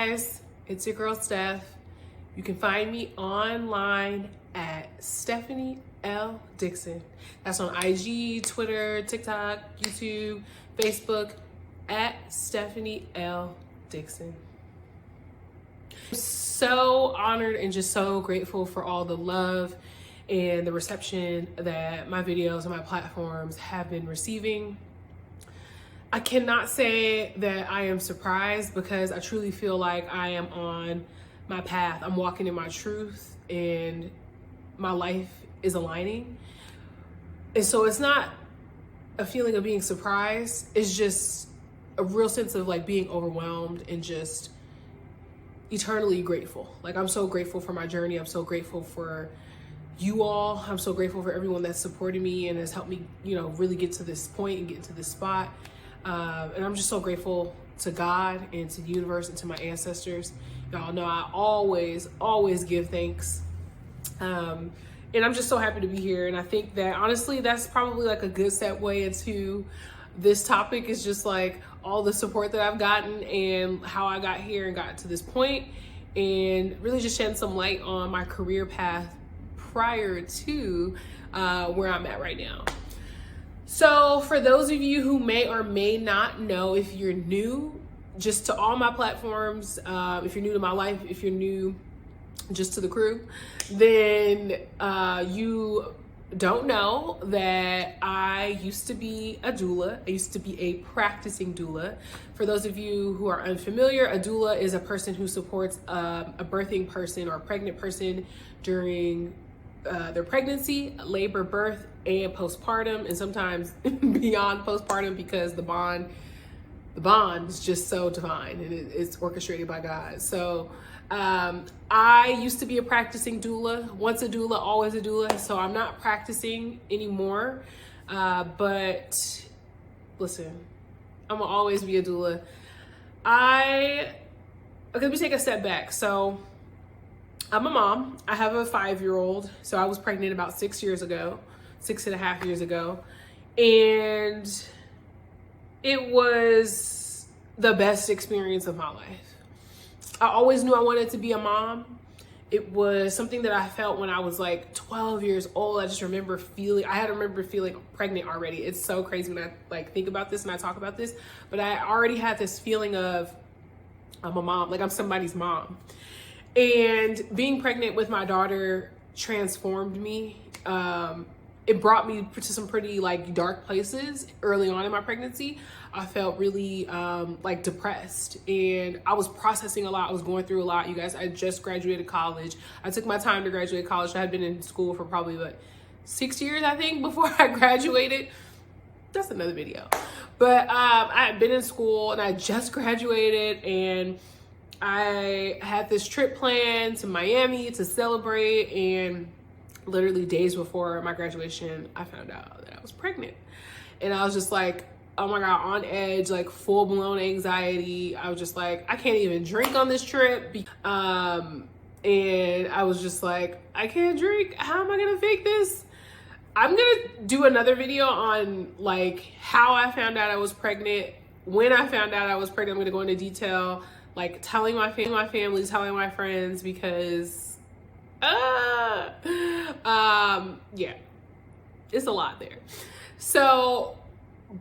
guys, it's your girl Steph. You can find me online at Stephanie L. Dixon. That's on IG, Twitter, TikTok, YouTube, Facebook, at Stephanie L. Dixon. So honored and just so grateful for all the love and the reception that my videos and my platforms have been receiving. I cannot say that I am surprised because I truly feel like I am on my path. I'm walking in my truth and my life is aligning. And so it's not a feeling of being surprised. It's just a real sense of like being overwhelmed and just eternally grateful. Like, I'm so grateful for my journey. I'm so grateful for you all. I'm so grateful for everyone that's supported me and has helped me, really get to this point and get to this spot. And I'm just so grateful to God and to the universe and to my ancestors. Y'all know I always give thanks. And I'm just so happy to be here. And I think that honestly, that's probably like a good segue into this topic, is just like all the support that I've gotten and how I got here and got to this point, and really just shed some light on my career path prior to where I'm at right now. So for those of you who may or may not know, if you're new just to all my platforms, if you're new to my life, if you're new just to the crew, then you don't know that I used to be a doula. I used to be a practicing doula. For those of you who are unfamiliar, a doula is a person who supports a birthing person or a pregnant person during their pregnancy, labor, birth, and postpartum, and sometimes beyond postpartum, because the bond is just so divine and it's orchestrated by God. So I used to be a practicing doula. Once a doula, always a doula. So I'm not practicing anymore. But listen, I'm gonna always be a doula. Okay, let me take a step back. So I'm a mom. I have a 5-year-old. So I was pregnant about 6.5 years ago. And it was the best experience of my life. I always knew I wanted to be a mom. It was something that I felt when I was like 12 years old. I remember feeling pregnant already. It's so crazy when I like think about this and I talk about this, but I already had this feeling of I'm a mom, like I'm somebody's mom. And being pregnant with my daughter transformed me. It brought me to some pretty like dark places early on in my pregnancy. I felt really like depressed, and I was processing a lot. I was going through a lot. You guys, I just graduated college. I took my time to graduate college. I had been in school for probably 6 years, I think, before I graduated. That's another video. But I had been in school and I just graduated, and I had this trip planned to Miami to celebrate, and literally days before my graduation, I found out that I was pregnant. And I was just like, oh my God, on edge, like full blown anxiety. I was just like, I can't even drink on this trip. And I was just like, I can't drink. How am I gonna fake this? I'm gonna do another video on like how I found out I was pregnant, when I found out I was pregnant. I'm gonna go into detail, like telling my family, telling my friends, because yeah, it's a lot there. So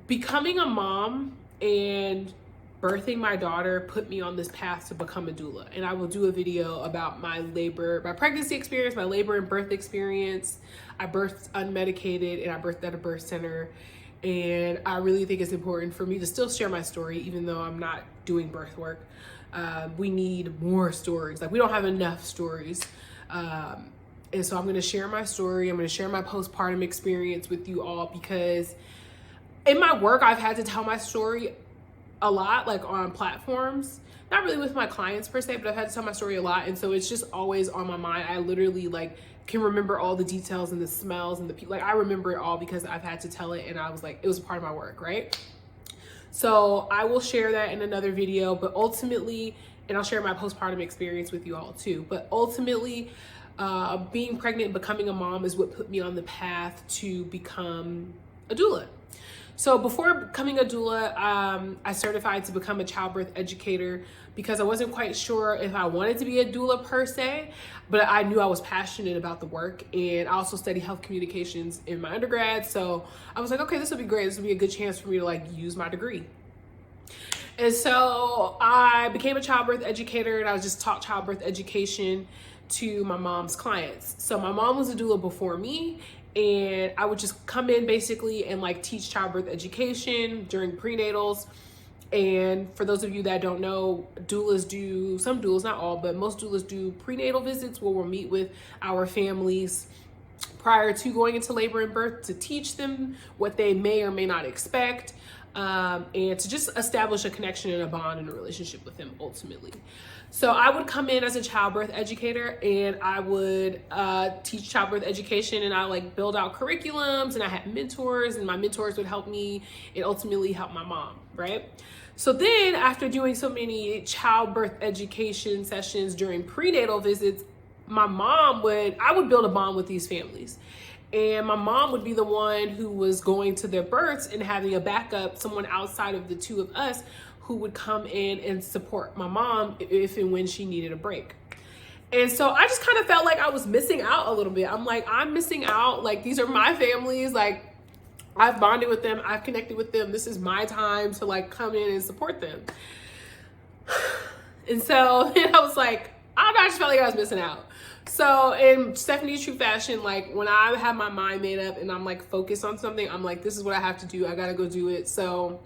becoming a mom and birthing my daughter put me on this path to become a doula. And I will do a video about my pregnancy experience, my labor and birth experience. I birthed unmedicated and I birthed at a birth center. And I really think it's important for me to still share my story, even though I'm not doing birth work. We need more stories. Like, we don't have enough stories. And so I'm going to share my story. I'm going to share my postpartum experience with you all, because in my work, I've had to tell my story a lot, like on platforms, not really with my clients per se, but I've had to tell my story a lot. And so it's just always on my mind. I literally like can remember all the details and the smells and the people. Like, I remember it all because I've had to tell it. And I was like, it was a part of my work, right? So I will share that in another video, but ultimately, and I'll share my postpartum experience with you all too. But ultimately, being pregnant and becoming a mom is what put me on the path to become a doula. So before becoming a doula, I certified to become a childbirth educator because I wasn't quite sure if I wanted to be a doula per se, but I knew I was passionate about the work. And I also studied health communications in my undergrad. So I was like, okay, this will be great. This will be a good chance for me to like use my degree. And so I became a childbirth educator, and I was just taught childbirth education to my mom's clients. So my mom was a doula before me, and I would just come in basically and like teach childbirth education during prenatals. And for those of you that don't know, doulas do, some doulas, not all, but most doulas do prenatal visits where we'll meet with our families prior to going into labor and birth to teach them what they may or may not expect, and to just establish a connection and a bond and a relationship with them ultimately. So I would come in as a childbirth educator, and I would teach childbirth education, and I like build out curriculums, and I had mentors, and my mentors would help me and ultimately help my mom, right? So then after doing so many childbirth education sessions during prenatal visits, I would build a bond with these families. And my mom would be the one who was going to their births and having a backup, someone outside of the two of us who would come in and support my mom if and when she needed a break. And so I just kind of felt like I was missing out a little bit. I'm like, I'm missing out. Like, these are my families. Like, I've bonded with them. I've connected with them. This is my time to like come in and support them. And so then I was like, I don't know, I just felt like I was missing out. So in Stephanie's true fashion, like when I have my mind made up and I'm like focused on something, I'm like, this is what I have to do. I got to go do it. So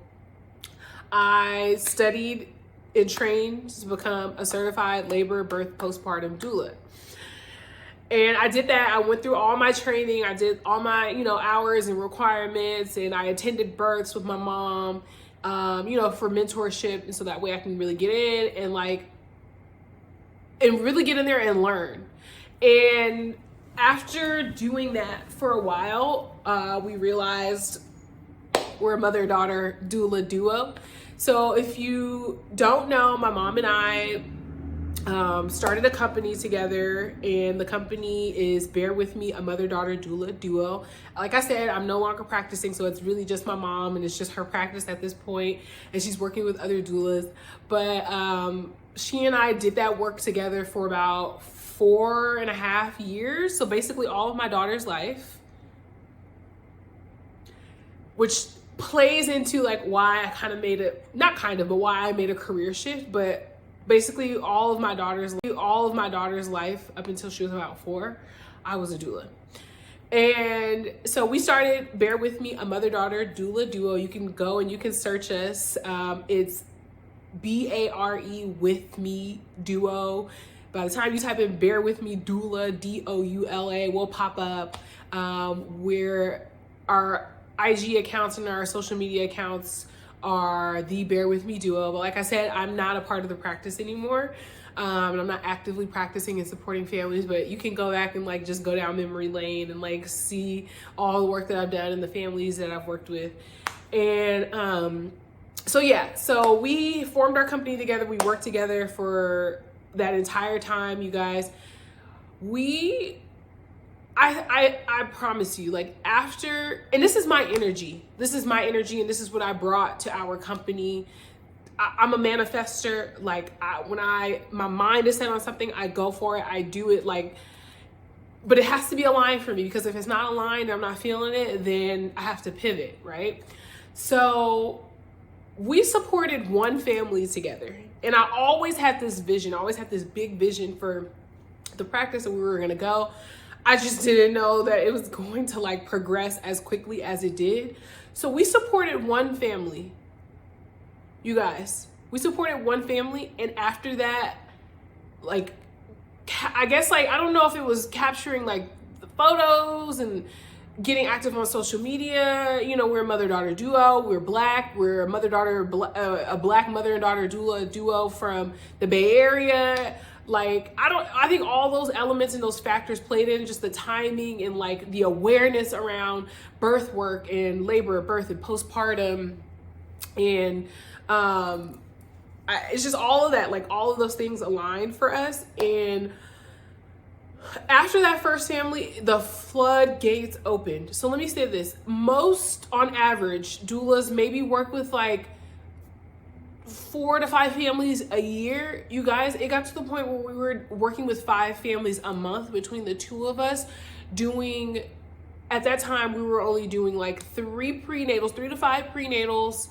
I studied and trained to become a certified labor, birth, postpartum doula. And I did that. I went through all my training. I did all my, hours and requirements, and I attended births with my mom, for mentorship. And so that way I can really get in and really get in there and learn. And after doing that for a while, we realized we're a mother-daughter doula duo. So if you don't know, my mom and I started a company together, and the company is Bear With Me, a mother-daughter doula duo. Like I said, I'm no longer practicing, so it's really just my mom, and it's just her practice at this point, and she's working with other doulas. But she and I did that work together for about 4.5 years. So basically all of my daughter's life, which plays into like why I kind of made it, not kind of, but why I made a career shift. But basically all of my daughter's life up until she was about 4, I was a doula. And so we started Bear With Me, a mother-daughter doula duo. You can go and you can search us. It's BARE With Me Duo. By the time you type in Bear With Me Doula, DOULA, will pop up. Where our IG accounts and our social media accounts are the Bear With Me Duo. But like I said, I'm not a part of the practice anymore. And I'm not actively practicing and supporting families, but you can go back and like just go down memory lane and like see all the work that I've done and the families that I've worked with. And so we formed our company together. We worked together for that entire time, you guys. I promise you, like after, and this is my energy, and this is what I brought to our company. I'm a manifester. Like when my mind is set on something, I go for it, I do it, like, but it has to be aligned for me, because if it's not aligned, I'm not feeling it, then I have to pivot, right? So we supported one family together, and I always had this vision. I always had this big vision for the practice that we were gonna go. I just didn't know that it was going to like progress as quickly as it did. So we supported one family, you guys. We supported one family, and after that, like, I guess like, I don't know if it was capturing like the photos and getting active on social media. We're a mother-daughter duo. We're Black. We're a Black mother and daughter doula duo from the Bay Area. Like, I think all those elements and those factors played in, just the timing and like the awareness around birth work and labor, birth and postpartum. And it's just all of that, like all of those things aligned for us. And After that first family, the floodgates opened. So let me say this. Most, on average, doulas maybe work with like 4 to 5 families a year. You guys, it got to the point where we were working with 5 families a month between the two of us, doing, at that time, we were only doing like 3 to 5 prenatals.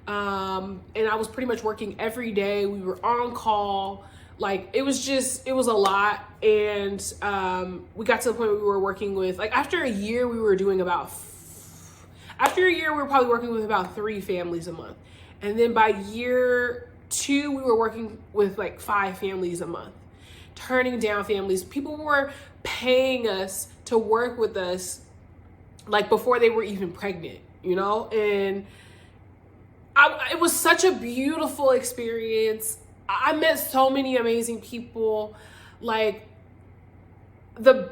And I was pretty much working every day. We were on call. Like, it was a lot. And we got to the point where we were working with, like, after a year, we were probably working with about 3 families a month. And then by year 2, we were working with like 5 families a month, turning down families. People were paying us to work with us like before they were even pregnant, you know? And it was such a beautiful experience. I met so many amazing people, like the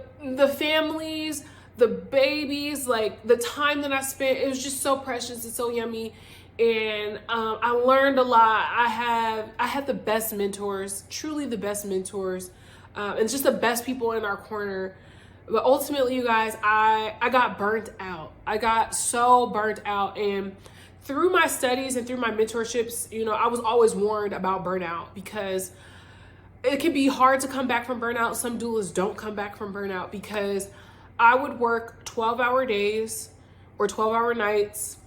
families, the babies, like the time that I spent, it was just so precious and so yummy. And I learned a lot. I had the best mentors, truly the best mentors, and just the best people in our corner. But ultimately, you guys, I got burnt out. I got so burnt out. And through my studies and through my mentorships, you know, I was always warned about burnout because it can be hard to come back from burnout. Some doulas don't come back from burnout because I would work 12-hour days or 12-hour nights,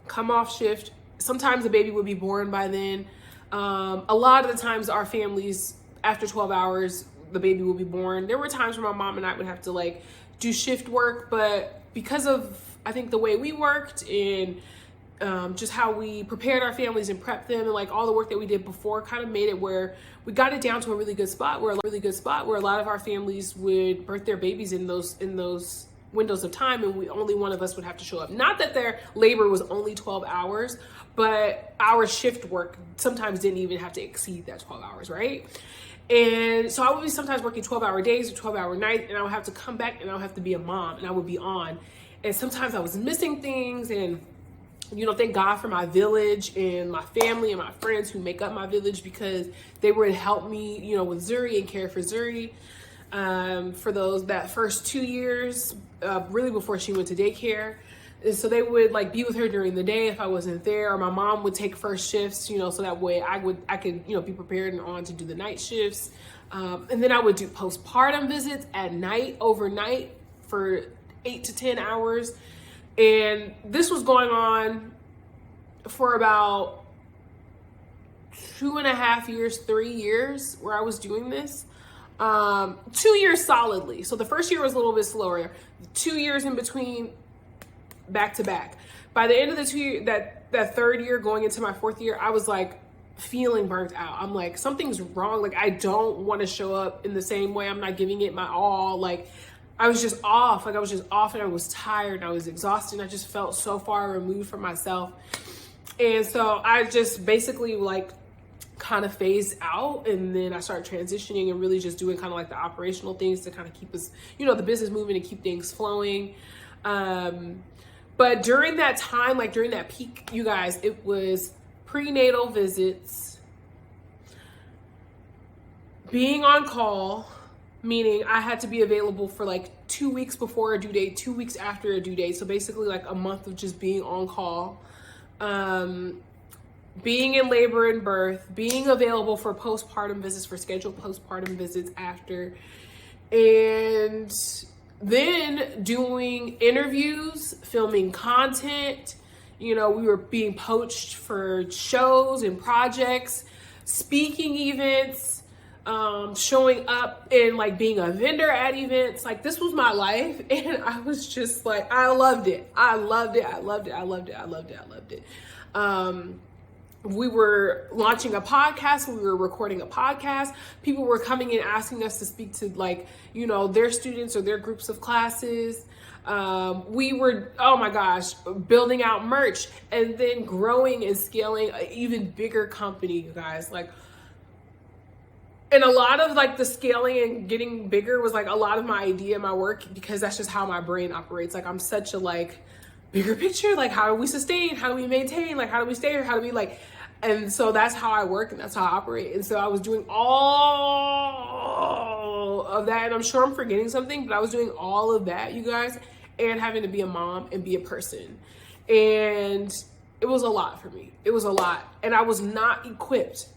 come off shift. Sometimes the baby would be born by then. A lot of the times our families, after 12 hours, the baby will be born. There were times where my mom and I would have to like do shift work, but because of, I think, the way we worked and just how we prepared our families and prepped them and like all the work that we did before kind of made it where we got it down to a really good spot where a lot of our families would birth their babies in those windows of time, and only one of us would have to show up. Not that their labor was only 12 hours, but our shift work sometimes didn't even have to exceed that 12 hours, right? And so I would be sometimes working 12-hour days or 12-hour nights, and I would have to come back and I would have to be a mom, and I would be on. And sometimes I was missing things, and you know, thank God for my village and my family and my friends who make up my village, because they would help me, you know, with Zuri and care for Zuri for that first 2 years, really before she went to daycare. And so they would like be with her during the day if I wasn't there, or my mom would take first shifts, you know, so that way I could, you know, be prepared and on to do the night shifts. And then I would do postpartum visits at night, overnight, for 8 to 10 hours. And this was going on for about 2.5 years, 3 years where I was doing this. 2 years solidly. So the first year was a little bit slower. 2 years in between, back to back. By the end of the 2 year, that third year going into my 4th year, I was like feeling burnt out. I'm like, something's wrong. Like, I don't want to show up in the same way. I'm not giving it my all. Like, I was just off. Like, I was just off, and I was tired, and I was exhausted. And I just felt so far removed from myself. And so I just basically like kind of phased out, and then I started transitioning and really just doing kind of like the operational things to kind of keep us, you know, the business moving and keep things flowing. But during that time, like during that peak, you guys, it was prenatal visits, being on call, meaning I had to be available for like 2 weeks before a due date, 2 weeks after a due date. So basically like a month of just being on call, being in labor and birth, being available for postpartum visits, for scheduled postpartum visits after, and then doing interviews, filming content. You know, we were being poached for shows and projects, speaking events, showing up and like being a vendor at events. Like, this was my life, and I was just like, I loved it. We were launching a podcast. We were recording a podcast. People were coming in asking us to speak to, like, you know, their students or their groups of classes. We were, oh my gosh, building out merch, and then growing and scaling an even bigger company, you guys. Like, and a lot of like the scaling and getting bigger was like a lot of my idea, my work, because that's just how my brain operates. Like, I'm such a like bigger picture, like, how do we sustain? How do we maintain? Like, how do we stay here? How do we like, and so that's how I work and that's how I operate. And so I was doing all of that, and I'm sure I'm forgetting something, but I was doing all of that, you guys, and having to be a mom and be a person. And it was a lot for me. It was a lot. And I was not equipped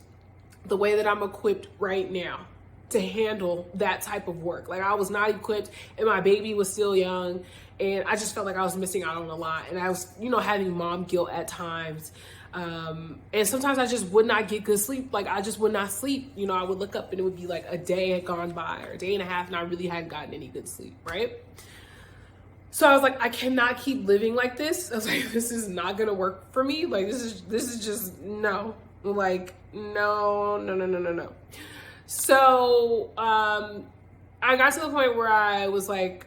the way that I'm equipped right now to handle that type of work. Like, I was not equipped, and my baby was still young, and I just felt like I was missing out on a lot. And I was, you know, having mom guilt at times. And sometimes I just would not get good sleep. Like, I just would not sleep. You know, I would look up and it would be like a day had gone by or a day and a half, and I really hadn't gotten any good sleep, right? So I was like, I cannot keep living like this. I was like, this is not gonna work for me. Like, this is just, no. Like, no. So I got to the point where I was like,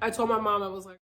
I told my mom, I was like,